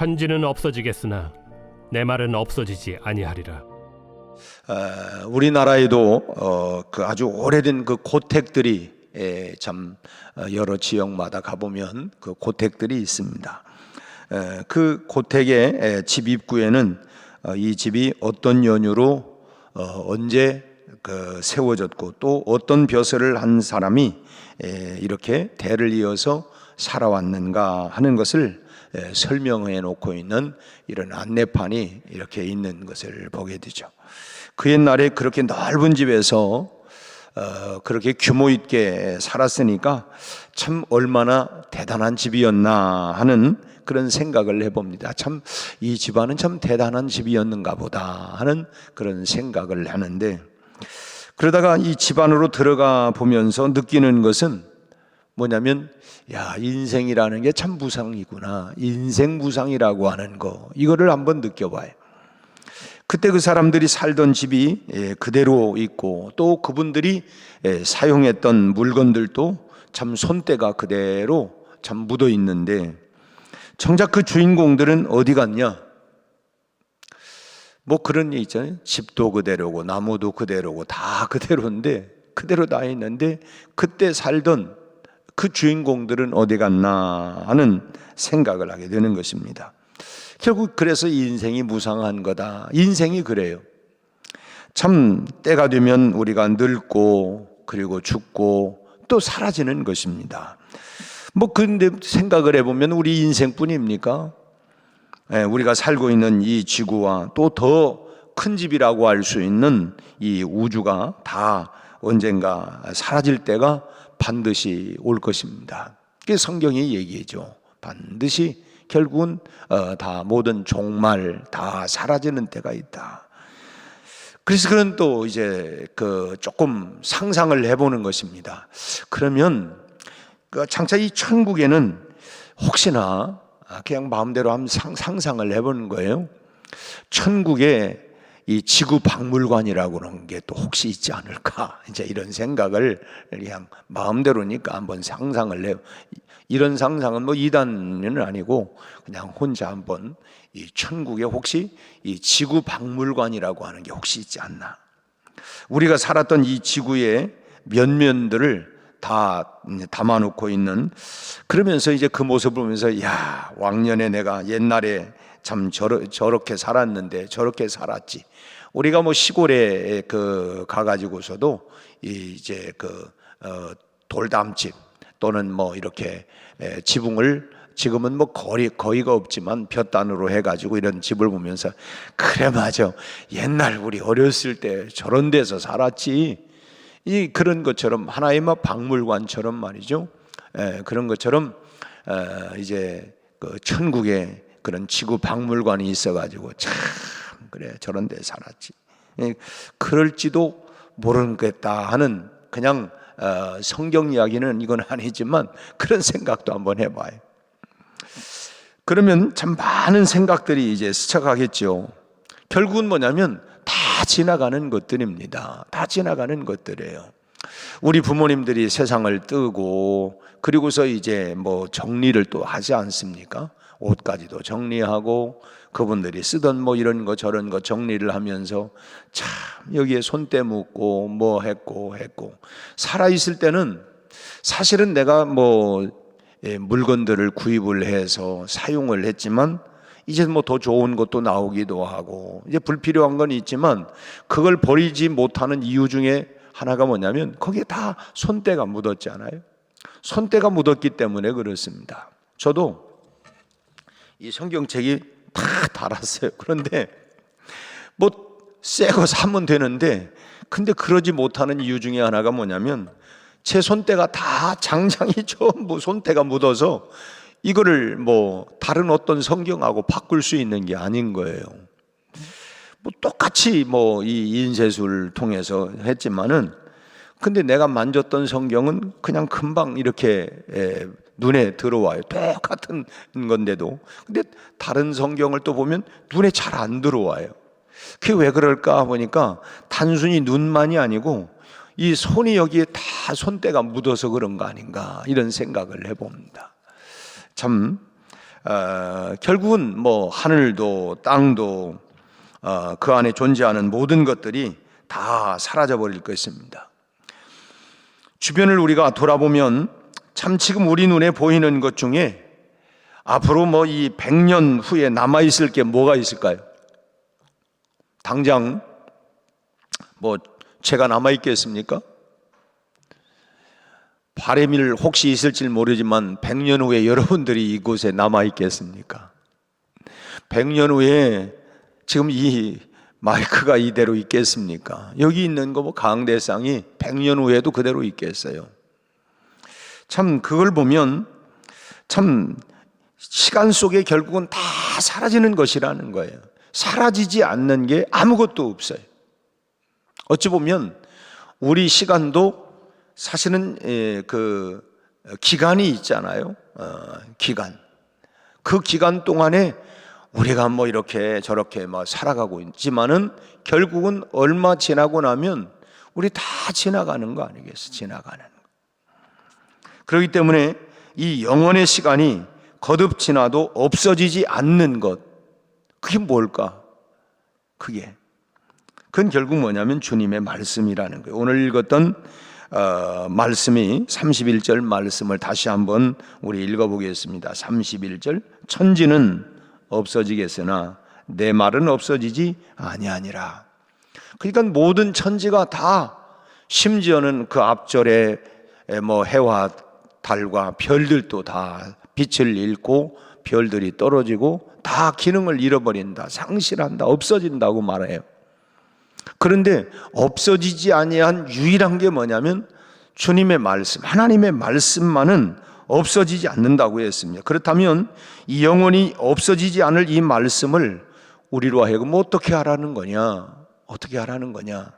천지는 없어지겠으나 내 말은 없어지지 아니하리라. 우리나라에도 그 아주 오래된 그 고택들이 참 여러 지역마다 가보면 그 고택들이 있습니다. 그 고택의 집 입구에는 이 집이 어떤 연유로 언제 그 세워졌고 또 어떤 벼슬을 한 사람이 이렇게 대를 이어서 살아왔는가 하는 것을 설명해 놓고 있는 이런 안내판이 이렇게 있는 것을 보게 되죠. 그 옛날에 그렇게 넓은 집에서 그렇게 규모 있게 살았으니까 참 얼마나 대단한 집이었나 하는 그런 생각을 해봅니다. 참 이 집안은 참 대단한 집이었는가 보다 하는 그런 생각을 하는데, 그러다가 이 집안으로 들어가 보면서 느끼는 것은 뭐냐면, 야, 인생이라는 게 참 무상이구나. 인생 무상이라고 하는 거, 이거를 한번 느껴봐요. 그때 그 사람들이 살던 집이 그대로 있고 또 그분들이 사용했던 물건들도 참 손때가 그대로 참 묻어 있는데, 정작 그 주인공들은 어디 갔냐? 뭐 그런 얘기 있잖아요. 집도 그대로고 나무도 그대로고 다 그대로인데, 그대로 다 있는데 그때 살던 그 주인공들은 어디 갔나 하는 생각을 하게 되는 것입니다. 결국 그래서 인생이 무상한 거다. 인생이 그래요. 참 때가 되면 우리가 늙고 그리고 죽고 또 사라지는 것입니다. 뭐 근데 생각을 해보면 우리 인생뿐입니까? 우리가 살고 있는 이 지구와 또 더 큰 집이라고 할 수 있는 이 우주가 다 언젠가 사라질 때가 반드시 올 것입니다. 그게 성경이 얘기해죠. 반드시 결국은 다 모든 종말 다 사라지는 때가 있다. 그래서 그는 또 이제 그 조금 상상을 해보는 것입니다. 그러면 그 장차 이 천국에는 혹시나 그냥 마음대로 한번 상상을 해보는 거예요. 천국에 이 지구 박물관이라고 하는 게 또 혹시 있지 않을까? 이제 이런 생각을 그냥 마음대로니까 한번 상상을 해요. 이런 상상은 뭐 이단은 아니고 그냥 혼자 한번 이 천국에 혹시 이 지구 박물관이라고 하는 게 혹시 있지 않나? 우리가 살았던 이 지구의 면면들을 다 담아놓고 있는, 그러면서 이제 그 모습을 보면서 야, 왕년에 내가 옛날에 참 저렇게 살았는데 저렇게 살았지. 우리가 뭐 시골에 그 가가지고서도 이제 그 돌담집 또는 뭐 이렇게 지붕을 지금은 뭐 거의가 없지만 볕단으로 해가지고 이런 집을 보면서 그래 맞아, 옛날 우리 어렸을 때 저런 데서 살았지. 이 그런 것처럼 하나의 뭐 박물관처럼 말이죠. 그런 것처럼 이제 그 천국에 그런 지구 박물관이 있어가지고 참 그래 저런 데 살았지. 그럴지도 모르겠다 하는 그냥 성경 이야기는 이건 아니지만 그런 생각도 한번 해봐요. 그러면 참 많은 생각들이 이제 스쳐가겠죠. 결국은 뭐냐면 다 지나가는 것들입니다. 다 지나가는 것들이에요. 우리 부모님들이 세상을 뜨고 그리고서 이제 뭐 정리를 또 하지 않습니까? 옷까지도 정리하고 그분들이 쓰던 뭐 이런 거 저런 거 정리를 하면서 참 여기에 손때 묻고 뭐 했고 살아있을 때는 사실은 내가 뭐 물건들을 구입을 해서 사용을 했지만 이제 뭐 더 좋은 것도 나오기도 하고 이제 불필요한 건 있지만 그걸 버리지 못하는 이유 중에 하나가 뭐냐면 거기에 다 손때가 묻었잖아요. 손때가 묻었기 때문에 그렇습니다. 저도 이 성경책이 다 달았어요. 그런데 뭐 새 거 사면 되는데 근데 그러지 못하는 이유 중에 하나가 뭐냐면 제 손때가 다 장장이 전부 손때가 묻어서 이거를 뭐 다른 어떤 성경하고 바꿀 수 있는 게 아닌 거예요. 뭐 똑같이 뭐 이 인쇄술을 통해서 했지만은 근데 내가 만졌던 성경은 그냥 금방 이렇게 눈에 들어와요. 똑같은 건데도. 근데 다른 성경을 또 보면 눈에 잘 안 들어와요. 그게 왜 그럴까 보니까 단순히 눈만이 아니고 이 손이 여기에 다 손때가 묻어서 그런 거 아닌가 이런 생각을 해봅니다. 참 결국은 뭐 하늘도 땅도 그 안에 존재하는 모든 것들이 다 사라져 버릴 것입니다. 주변을 우리가 돌아보면 참 지금 우리 눈에 보이는 것 중에 앞으로 뭐 이 100년 후에 남아있을 게 뭐가 있을까요? 당장 뭐 제가 남아있겠습니까? 바람일 혹시 있을지 모르지만 100년 후에 여러분들이 이곳에 남아있겠습니까? 100년 후에 지금 이 마이크가 이대로 있겠습니까? 여기 있는 거 뭐 강대상이 100년 후에도 그대로 있겠어요. 참 그걸 보면 참 시간 속에 결국은 다 사라지는 것이라는 거예요. 사라지지 않는 게 아무것도 없어요. 어찌 보면 우리 시간도 사실은 그 기간이 있잖아요. 기간. 그 기간 동안에 우리가 뭐 이렇게 저렇게 막 살아가고 있지만은 결국은 얼마 지나고 나면 우리 다 지나가는 거 아니겠어요? 지나가는 거. 그렇기 때문에 이 영원의 시간이 거듭 지나도 없어지지 않는 것, 그게 뭘까? 그건 결국 뭐냐면 주님의 말씀이라는 거예요. 오늘 읽었던 말씀이 31절 말씀을 다시 한번 우리 읽어보겠습니다. 31절, 천지는 없어지겠으나 내 말은 없어지지 아니하니라. 그러니까 모든 천지가 다, 심지어는 그 앞절에 뭐 해와 달과 별들도 다 빛을 잃고 별들이 떨어지고 다 기능을 잃어버린다, 상실한다, 없어진다고 말해요. 그런데 없어지지 아니한 유일한 게 뭐냐면 주님의 말씀, 하나님의 말씀만은 없어지지 않는다고 했습니다. 그렇다면 이 영원히 없어지지 않을 이 말씀을 우리로 하여금 어떻게 하라는 거냐? 어떻게 하라는 거냐?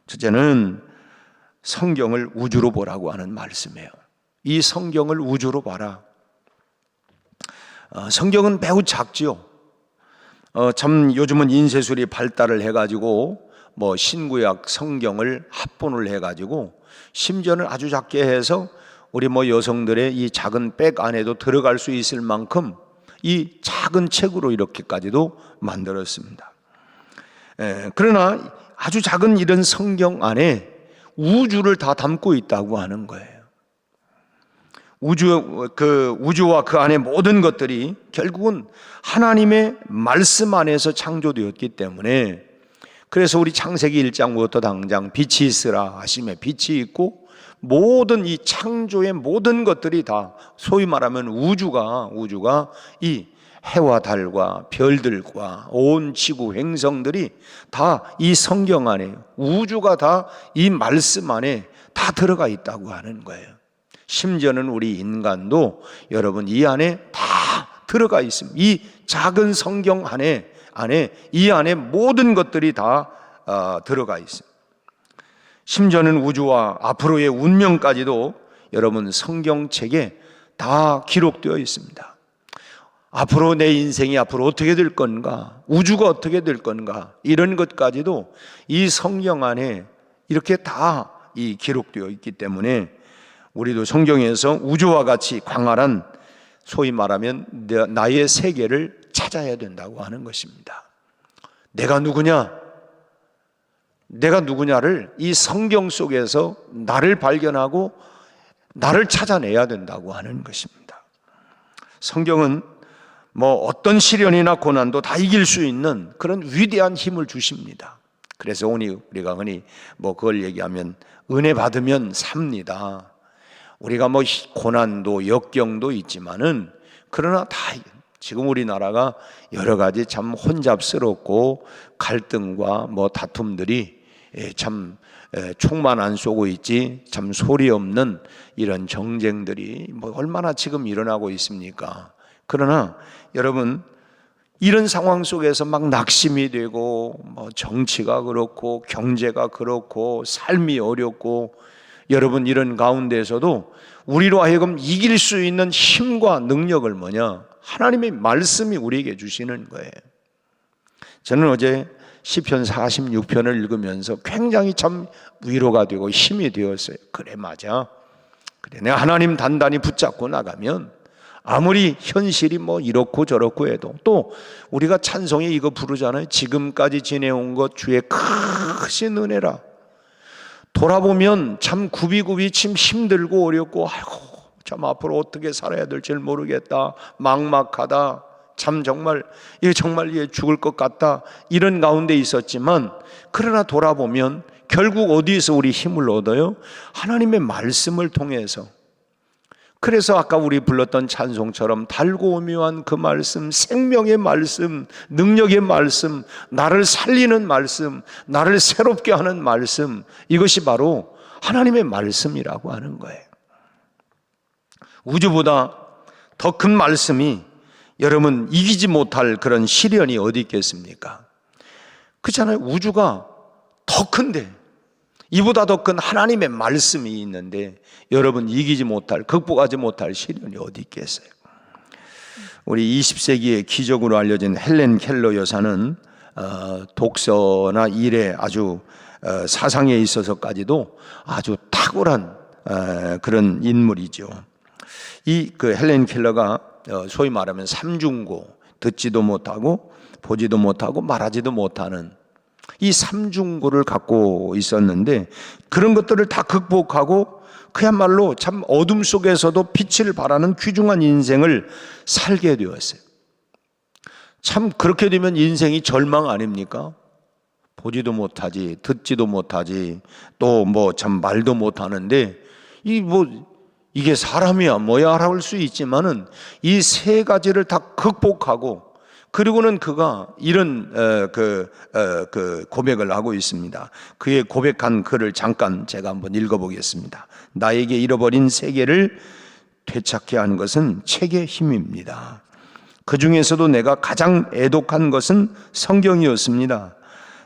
첫째는 성경을 우주로 보라고 하는 말씀이에요. 이 성경을 우주로 봐라. 성경은 매우 작지요. 참 요즘은 인쇄술이 발달을 해가지고 뭐 신구약 성경을 합본을 해가지고 심지어는 아주 작게 해서 우리 뭐 여성들의 이 작은 백 안에도 들어갈 수 있을 만큼 이 작은 책으로 이렇게까지도 만들었습니다. 그러나 아주 작은 이런 성경 안에 우주를 다 담고 있다고 하는 거예요. 우주와 그 안에 모든 것들이 결국은 하나님의 말씀 안에서 창조되었기 때문에, 그래서 우리 창세기 1장부터 당장 빛이 있으라 하심에 빛이 있고, 모든 이 창조의 모든 것들이 다 소위 말하면 우주가 이 해와 달과 별들과 온 지구 행성들이 다 이 성경 안에, 우주가 다 이 말씀 안에 다 들어가 있다고 하는 거예요. 심지어는 우리 인간도 여러분 이 안에 다 들어가 있습니다. 이 작은 성경 안에 이 안에 모든 것들이 다 들어가 있습니다. 심지어는 우주와 앞으로의 운명까지도 여러분 성경책에 다 기록되어 있습니다. 앞으로 내 인생이 앞으로 어떻게 될 건가, 우주가 어떻게 될 건가, 이런 것까지도 이 성경 안에 이렇게 다 이 기록되어 있기 때문에 우리도 성경에서 우주와 같이 광활한, 소위 말하면 나의 세계를 찾아야 된다고 하는 것입니다. 내가 누구냐를 이 성경 속에서 나를 발견하고 나를 찾아내야 된다고 하는 것입니다. 성경은 뭐 어떤 시련이나 고난도 다 이길 수 있는 그런 위대한 힘을 주십니다. 그래서 우리가 흔히 뭐 그걸 얘기하면 은혜 받으면 삽니다. 우리가 뭐 고난도 역경도 있지만은, 그러나 다 지금 우리나라가 여러 가지 참 혼잡스럽고 갈등과 뭐 다툼들이 참 총만 안 쏘고 있지 참 소리 없는 이런 정쟁들이 뭐 얼마나 지금 일어나고 있습니까? 그러나 여러분, 이런 상황 속에서 막 낙심이 되고 뭐 정치가 그렇고 경제가 그렇고 삶이 어렵고, 여러분 이런 가운데에서도 우리로 하여금 이길 수 있는 힘과 능력을 뭐냐? 하나님의 말씀이 우리에게 주시는 거예요. 저는 어제 시편 46편을 읽으면서 굉장히 참 위로가 되고 힘이 되었어요. 그래, 맞아. 그래, 내가 하나님 단단히 붙잡고 나가면 아무리 현실이 뭐 이렇고 저렇고 해도 또 우리가 찬송에 이거 부르잖아요. 지금까지 지내온 것 주의 크신 은혜라. 돌아보면 참 굽이굽이 참 힘들고 어렵고 아이고 참 앞으로 어떻게 살아야 될지 모르겠다, 막막하다, 참 정말 이게 죽을 것 같다, 이런 가운데 있었지만 그러나 돌아보면 결국 어디에서 우리 힘을 얻어요? 하나님의 말씀을 통해서. 그래서 아까 우리 불렀던 찬송처럼 달고 오묘한 그 말씀, 생명의 말씀, 능력의 말씀, 나를 살리는 말씀, 나를 새롭게 하는 말씀, 이것이 바로 하나님의 말씀이라고 하는 거예요. 우주보다 더 큰 말씀이 여러분 이기지 못할 그런 시련이 어디 있겠습니까? 그렇잖아요. 우주가 더 큰데 이보다 더 큰 하나님의 말씀이 있는데 여러분 이기지 못할, 극복하지 못할 시련이 어디 있겠어요? 우리 20세기의 기적으로 알려진 헬렌 켈러 여사는 독서나 일에 아주 사상에 있어서까지도 아주 탁월한 그런 인물이죠. 그 헬렌 켈러가 소위 말하면 삼중고, 듣지도 못하고 보지도 못하고 말하지도 못하는 이 삼중고를 갖고 있었는데 그런 것들을 다 극복하고 그야말로 참 어둠 속에서도 빛을 발하는 귀중한 인생을 살게 되었어요. 참 그렇게 되면 인생이 절망 아닙니까? 보지도 못하지, 듣지도 못하지, 또 뭐 참 말도 못하는데 이게 사람이야 뭐야 할 수 있지만은 이 세 가지를 다 극복하고 그리고는 그가 이런 고백을 하고 있습니다. 그의 고백한 글을 잠깐 제가 한번 읽어보겠습니다. 나에게 잃어버린 세계를 되찾게 하는 것은 책의 힘입니다. 그 중에서도 내가 가장 애독한 것은 성경이었습니다.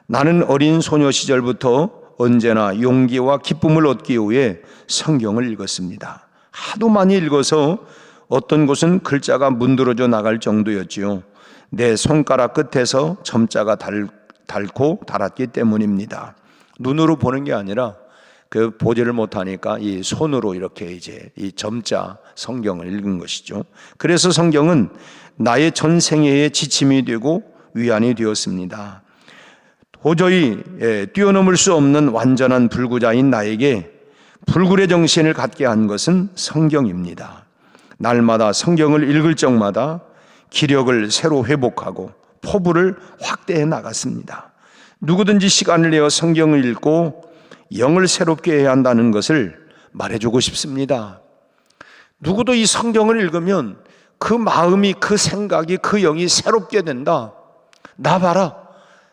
나는 어린 소녀 시절부터 언제나 용기와 기쁨을 얻기 위해 성경을 읽었습니다. 하도 많이 읽어서 어떤 곳은 글자가 문드러져 나갈 정도였지요. 내 손가락 끝에서 점자가 닳고 닳았기 때문입니다. 눈으로 보는 게 아니라 그 보지를 못하니까 이 손으로 이렇게 이제 이 점자 성경을 읽은 것이죠. 그래서 성경은 나의 전생애의 지침이 되고 위안이 되었습니다. 도저히 뛰어넘을 수 없는 완전한 불구자인 나에게 불굴의 정신을 갖게 한 것은 성경입니다. 날마다 성경을 읽을 적마다 기력을 새로 회복하고 포부를 확대해 나갔습니다. 누구든지 시간을 내어 성경을 읽고 영을 새롭게 해야 한다는 것을 말해주고 싶습니다. 누구도 이 성경을 읽으면 그 마음이, 그 생각이, 그 영이 새롭게 된다. 나 봐라.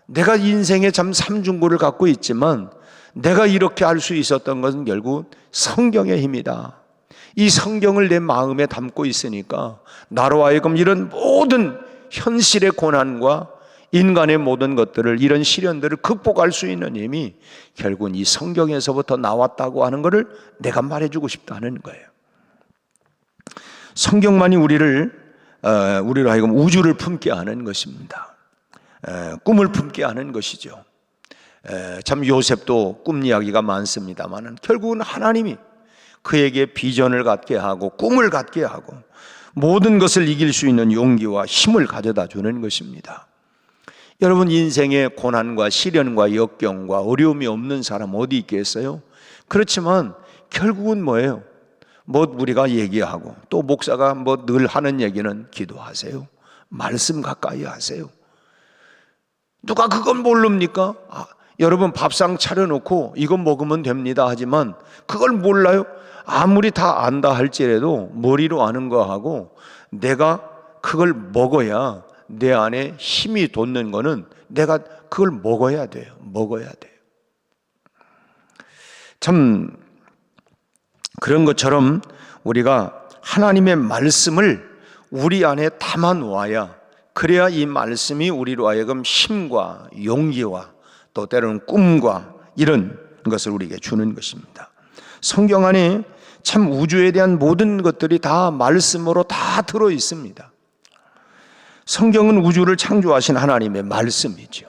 내가 인생에 참 삼중고를 갖고 있지만 내가 이렇게 할 수 있었던 것은 결국 성경의 힘이다. 이 성경을 내 마음에 담고 있으니까 나로 하여금 이런 모든 현실의 고난과 인간의 모든 것들을, 이런 시련들을 극복할 수 있는 힘이 결국은 이 성경에서부터 나왔다고 하는 것을 내가 말해주고 싶다는 거예요. 성경만이 우리로 하여금 우주를 품게 하는 것입니다. 꿈을 품게 하는 것이죠. 참 요셉도 꿈 이야기가 많습니다만 결국은 하나님이 그에게 비전을 갖게 하고 꿈을 갖게 하고 모든 것을 이길 수 있는 용기와 힘을 가져다 주는 것입니다. 여러분, 인생의 고난과 시련과 역경과 어려움이 없는 사람 어디 있겠어요? 그렇지만 결국은 뭐예요? 우리가 얘기하고 또 목사가 늘 하는 얘기는 기도하세요. 말씀 가까이 하세요. 누가 그건 모릅니까? 여러분 밥상 차려놓고 이거 먹으면 됩니다 하지만 그걸 몰라요? 아무리 다 안다 할지라도 머리로 아는 거하고 내가 그걸 먹어야 내 안에 힘이 돋는 거는 내가 그걸 먹어야 돼요. 참 그런 것처럼 우리가 하나님의 말씀을 우리 안에 담아 놓아야, 그래야 이 말씀이 우리로 하여금 힘과 용기와 또 때로는 꿈과 이런 것을 우리에게 주는 것입니다. 성경 안에 참 우주에 대한 모든 것들이 다 말씀으로 다 들어 있습니다. 성경은 우주를 창조하신 하나님의 말씀이죠.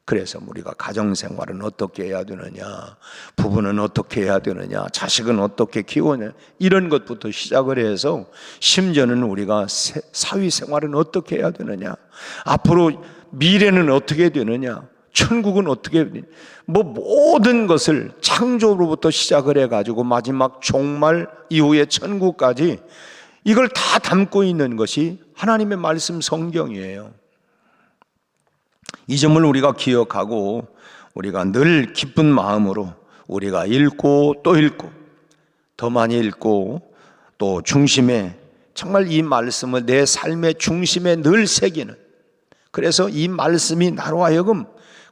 그래서 우리가 가정생활은 어떻게 해야 되느냐, 부부는 어떻게 해야 되느냐, 자식은 어떻게 키우느냐, 이런 것부터 시작을 해서 심지어는 우리가 사회생활은 어떻게 해야 되느냐, 앞으로 미래는 어떻게 되느냐, 천국은 어떻게, 모든 것을 창조로부터 시작을 해가지고 마지막 종말 이후의 천국까지 이걸 다 담고 있는 것이 하나님의 말씀 성경이에요. 이 점을 우리가 기억하고 우리가 늘 기쁜 마음으로 우리가 읽고 또 읽고 더 많이 읽고 또 중심에 정말 이 말씀을 내 삶의 중심에 늘 새기는, 그래서 이 말씀이 나로 하여금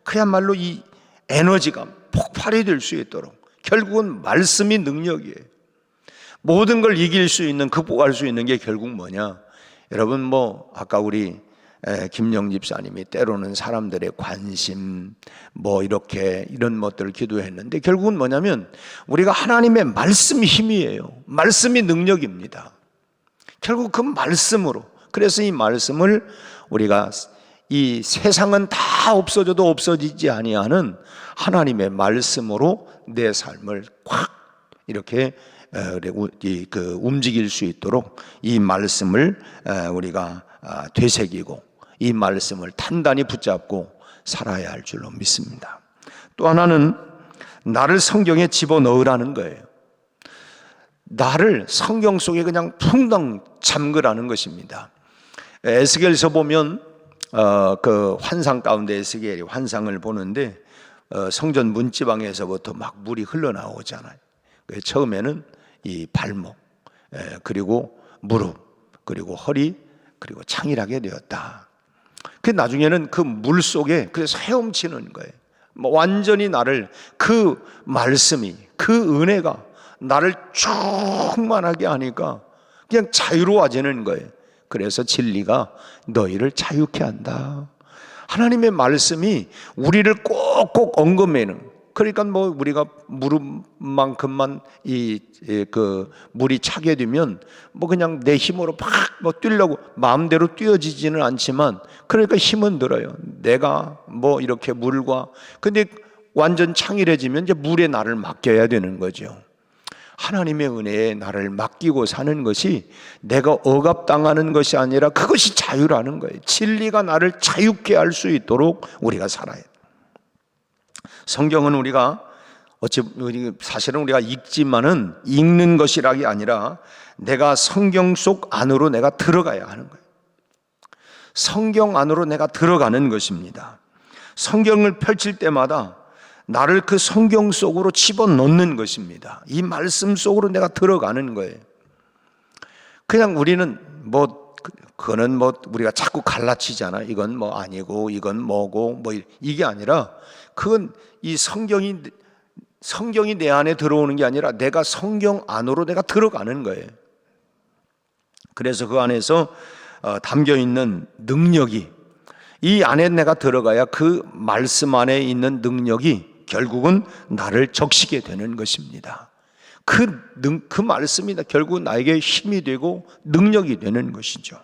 그야말로 이 에너지가 폭발이 될 수 있도록, 결국은 말씀이 능력이에요. 모든 걸 이길 수 있는, 극복할 수 있는 게 결국 뭐냐, 여러분 아까 우리 김영 집사님이 때로는 사람들의 관심 이렇게 이런 것들을 기도했는데, 결국은 뭐냐면 우리가 하나님의 말씀이 힘이에요. 말씀이 능력입니다. 결국 그 말씀으로, 그래서 이 말씀을 우리가 이 세상은 다 없어져도 없어지지 아니하는 하나님의 말씀으로 내 삶을 확 이렇게 움직일 수 있도록 이 말씀을 우리가 되새기고 이 말씀을 단단히 붙잡고 살아야 할 줄로 믿습니다. 또 하나는 나를 성경에 집어넣으라는 거예요. 나를 성경 속에 그냥 풍덩 잠그라는 것입니다. 에스겔서 보면 그 환상 가운데 에스겔이 환상을 보는데 성전 문지방에서부터 막 물이 흘러나오잖아요. 처음에는 이 발목, 그리고 무릎, 그리고 허리, 그리고 창이라게 되었다. 그 나중에는 그 물 속에 그래서 헤엄치는 거예요. 완전히 나를, 그 말씀이, 그 은혜가 나를 충만하게 하니까 그냥 자유로워지는 거예요. 그래서 진리가 너희를 자유케 한다. 하나님의 말씀이 우리를 꼭꼭 엉금매는, 그러니까 우리가 무릎만큼만 그 물이 차게 되면 그냥 내 힘으로 막 뛰려고 마음대로 뛰어지지는 않지만, 그러니까 힘은 들어요. 내가 이렇게 물과, 근데 완전 창일해지면 이제 물에 나를 맡겨야 되는 거죠. 하나님의 은혜에 나를 맡기고 사는 것이 내가 억압당하는 것이 아니라 그것이 자유라는 거예요. 진리가 나를 자유케 할 수 있도록 우리가 살아야 돼요. 성경은 우리가 사실은 우리가 읽지만은 읽는 것이라기 아니라 내가 성경 속 안으로 내가 들어가야 하는 거예요. 성경 안으로 내가 들어가는 것입니다. 성경을 펼칠 때마다 나를 그 성경 속으로 집어넣는 것입니다. 이 말씀 속으로 내가 들어가는 거예요. 그냥 우리는 그거는 우리가 자꾸 갈라치잖아. 이건 아니고 이건 뭐고 이게 아니라, 그건 이 성경이 내 안에 들어오는 게 아니라 내가 성경 안으로 내가 들어가는 거예요. 그래서 그 안에서 담겨 있는 능력이, 이 안에 내가 들어가야 그 말씀 안에 있는 능력이 결국은 나를 적시게 되는 것입니다. 그 말씀이 결국 나에게 힘이 되고 능력이 되는 것이죠.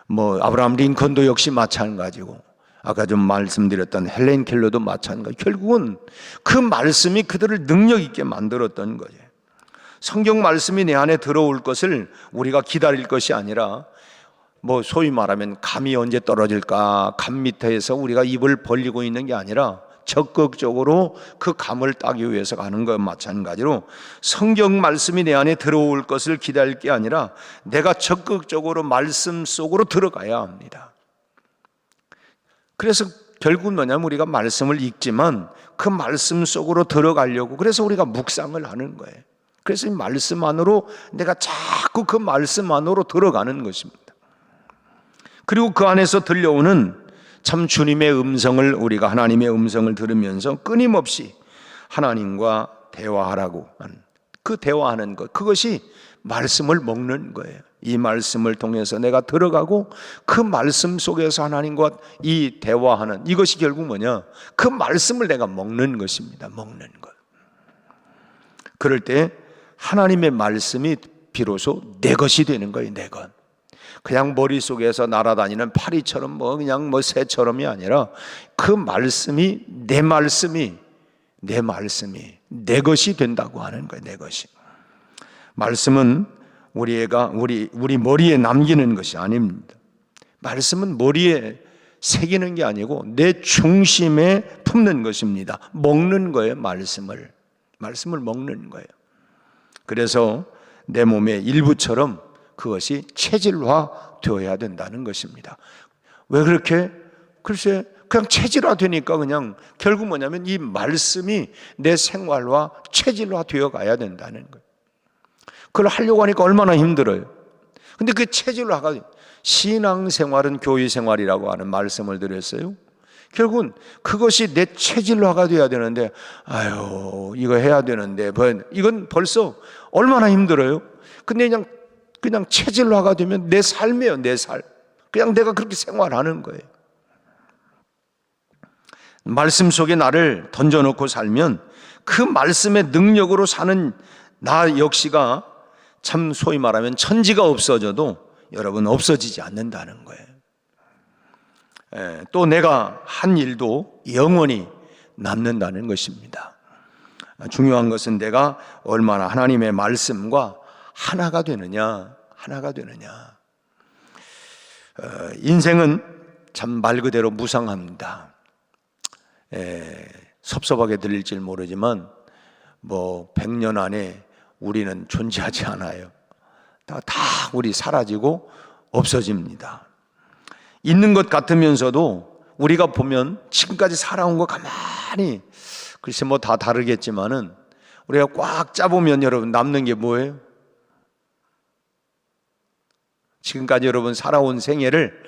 아브라함 링컨도 역시 마찬가지고, 아까 좀 말씀드렸던 헬렌 켈러도 마찬가지. 결국은 그 말씀이 그들을 능력 있게 만들었던 거예요. 성경 말씀이 내 안에 들어올 것을 우리가 기다릴 것이 아니라, 소위 말하면 감이 언제 떨어질까, 감 밑에서 우리가 입을 벌리고 있는 게 아니라 적극적으로 그 감을 따기 위해서 가는 것 마찬가지로, 성경 말씀이 내 안에 들어올 것을 기다릴 게 아니라 내가 적극적으로 말씀 속으로 들어가야 합니다. 그래서 결국은 뭐냐면 우리가 말씀을 읽지만 그 말씀 속으로 들어가려고, 그래서 우리가 묵상을 하는 거예요. 그래서 이 말씀 안으로 내가 자꾸 그 말씀 안으로 들어가는 것입니다. 그리고 그 안에서 들려오는 참 주님의 음성을, 우리가 하나님의 음성을 들으면서 끊임없이 하나님과 대화하라고 하는, 그 대화하는 것, 그것이 말씀을 먹는 거예요. 이 말씀을 통해서 내가 들어가고 그 말씀 속에서 하나님과 이 대화하는, 이것이 결국 뭐냐, 그 말씀을 내가 먹는 것입니다. 먹는 것. 그럴 때 하나님의 말씀이 비로소 내 것이 되는 거예요. 내 것. 그냥 머릿속에서 날아다니는 파리처럼 그냥 새처럼이 아니라 그 말씀이 내 것이 된다고 하는 거예요. 내 것이. 말씀은 우리 머리에 남기는 것이 아닙니다. 말씀은 머리에 새기는 게 아니고 내 중심에 품는 것입니다. 먹는 거예요. 말씀을 먹는 거예요. 그래서 내 몸의 일부처럼 그것이 체질화 되어야 된다는 것입니다. 왜 그렇게? 글쎄 그냥 체질화 되니까 그냥 결국 뭐냐면 이 말씀이 내 생활화 체질화 되어 가야 된다는 거예요. 그걸 하려고 하니까 얼마나 힘들어요. 근데 그 체질화가 신앙생활은 교회생활이라고 하는 말씀을 드렸어요. 결국은 그것이 내 체질화가 돼야 되는데 이거 해야 되는데 이건 벌써 얼마나 힘들어요. 근데 그냥 체질화가 되면 내 삶이에요. 내 삶. 그냥 내가 그렇게 생활하는 거예요. 말씀 속에 나를 던져놓고 살면 그 말씀의 능력으로 사는 나 역시가 참 소위 말하면 천지가 없어져도 여러분 없어지지 않는다는 거예요. 또 내가 한 일도 영원히 남는다는 것입니다. 중요한 것은 내가 얼마나 하나님의 말씀과 하나가 되느냐. 인생은 참 말 그대로 무상합니다. 섭섭하게 들릴지 모르지만 100년 안에 우리는 존재하지 않아요. 다 우리 사라지고 없어집니다. 있는 것 같으면서도 우리가 보면 지금까지 살아온 거 가만히 글쎄 다 다르겠지만은 우리가 꽉 짜보면 여러분 남는 게 뭐예요? 지금까지 여러분 살아온 생애를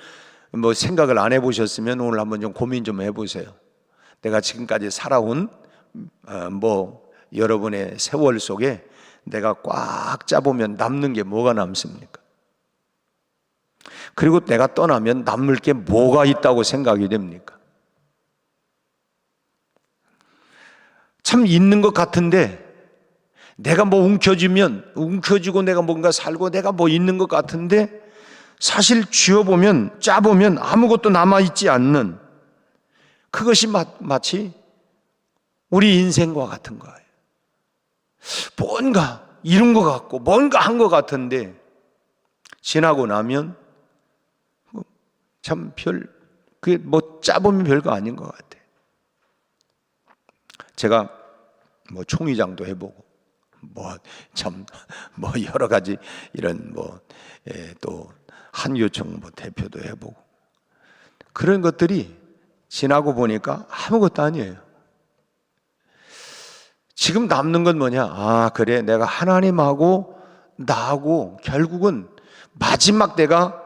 생각을 안 해보셨으면 오늘 한번 좀 고민 좀 해보세요. 내가 지금까지 살아온 여러분의 세월 속에 내가 꽉 짜보면 남는 게 뭐가 남습니까? 그리고 내가 떠나면 남을 게 뭐가 있다고 생각이 됩니까? 참 있는 것 같은데 내가 움켜쥐고 내가 뭔가 살고 내가 있는 것 같은데 사실 쥐어보면 짜보면 아무것도 남아있지 않는 그것이 마치 우리 인생과 같은 거예요. 뭔가 이룬 것 같고 뭔가 한 것 같은데 지나고 나면 참 짜보면 별거 아닌 것 같아요. 제가 총회장도 해보고 여러 가지 이런 또 한교총 대표도 해보고 그런 것들이 지나고 보니까 아무것도 아니에요. 지금 남는 건 뭐냐? 그래 내가 하나님하고 나하고 결국은 마지막 내가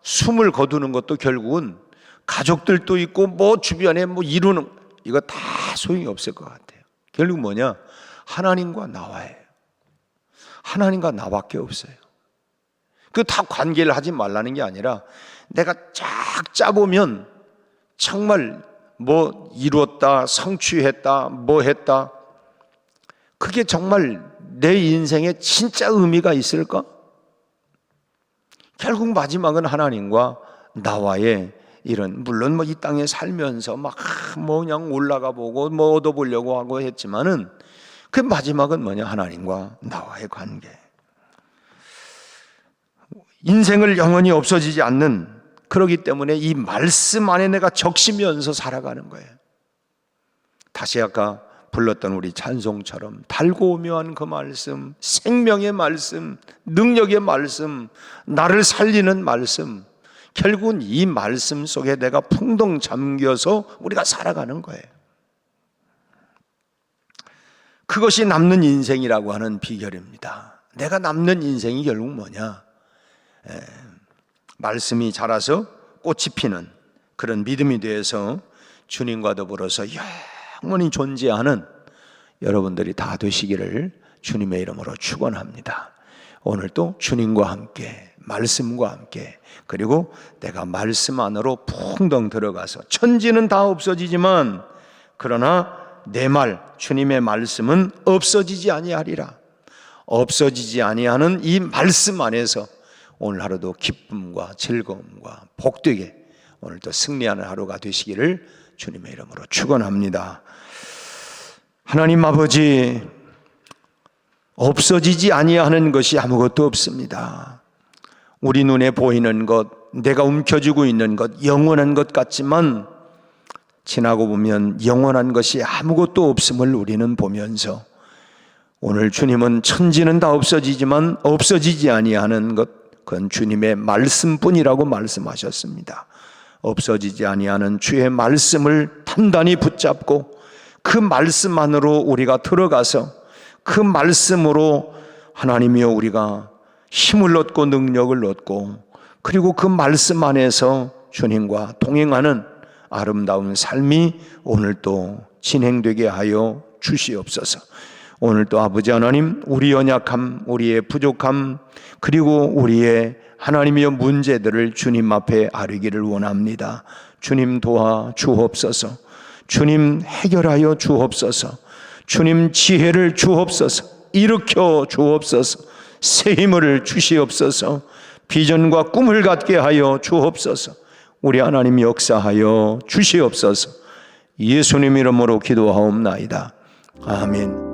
숨을 거두는 것도 결국은 가족들도 있고 주변에 이루는 이거 다 소용이 없을 것 같아요. 결국 뭐냐? 하나님과 나와예요. 하나님과 나밖에 없어요. 다 관계를 하지 말라는 게 아니라 내가 쫙 짜보면 정말 이루었다, 성취했다, 했다. 그게 정말 내 인생에 진짜 의미가 있을까? 결국 마지막은 하나님과 나와의 물론 이 땅에 살면서 그냥 올라가 보고 얻어보려고 하고 했지만은 그 마지막은 뭐냐? 하나님과 나와의 관계. 인생을 영원히 없어지지 않는 그러기 때문에 이 말씀 안에 내가 적시면서 살아가는 거예요. 다시 아까 불렀던 우리 찬송처럼 달고 오묘한 그 말씀, 생명의 말씀, 능력의 말씀, 나를 살리는 말씀, 결국은 이 말씀 속에 내가 풍덩 잠겨서 우리가 살아가는 거예요. 그것이 남는 인생이라고 하는 비결입니다. 내가 남는 인생이 결국 뭐냐? 말씀이 자라서 꽃이 피는 그런 믿음이 되어서 주님과 더불어서 영원히 존재하는 여러분들이 다 되시기를 주님의 이름으로 축원합니다. 오늘도 주님과 함께 말씀과 함께 그리고 내가 말씀 안으로 풍덩 들어가서 천지는 다 없어지지만 그러나 내 주님의 말씀은 없어지지 아니하리라. 없어지지 아니하는 이 말씀 안에서 오늘 하루도 기쁨과 즐거움과 복되게 오늘도 승리하는 하루가 되시기를 주님의 이름으로 축원합니다. 하나님 아버지, 없어지지 아니하는 것이 아무것도 없습니다. 우리 눈에 보이는 것, 내가 움켜쥐고 있는 것, 영원한 것 같지만 지나고 보면 영원한 것이 아무것도 없음을 우리는 보면서 오늘 주님은 천지는 다 없어지지만 없어지지 아니하는 것, 그건 주님의 말씀뿐이라고 말씀하셨습니다. 없어지지 아니하는 주의 말씀을 단단히 붙잡고 그 말씀 안으로 우리가 들어가서 그 말씀으로 하나님이여 우리가 힘을 얻고 능력을 얻고 그리고 그 말씀 안에서 주님과 동행하는 아름다운 삶이 오늘도 진행되게 하여 주시옵소서. 오늘도 아버지 하나님, 우리 연약함, 우리의 부족함, 그리고 우리의 하나님의 문제들을 주님 앞에 아뢰기를 원합니다. 주님 도와 주옵소서. 주님 해결하여 주옵소서. 주님 지혜를 주옵소서. 일으켜 주옵소서. 새 힘을 주시옵소서. 비전과 꿈을 갖게 하여 주옵소서. 우리 하나님 역사하여 주시옵소서. 예수님 이름으로 기도하옵나이다. 아멘.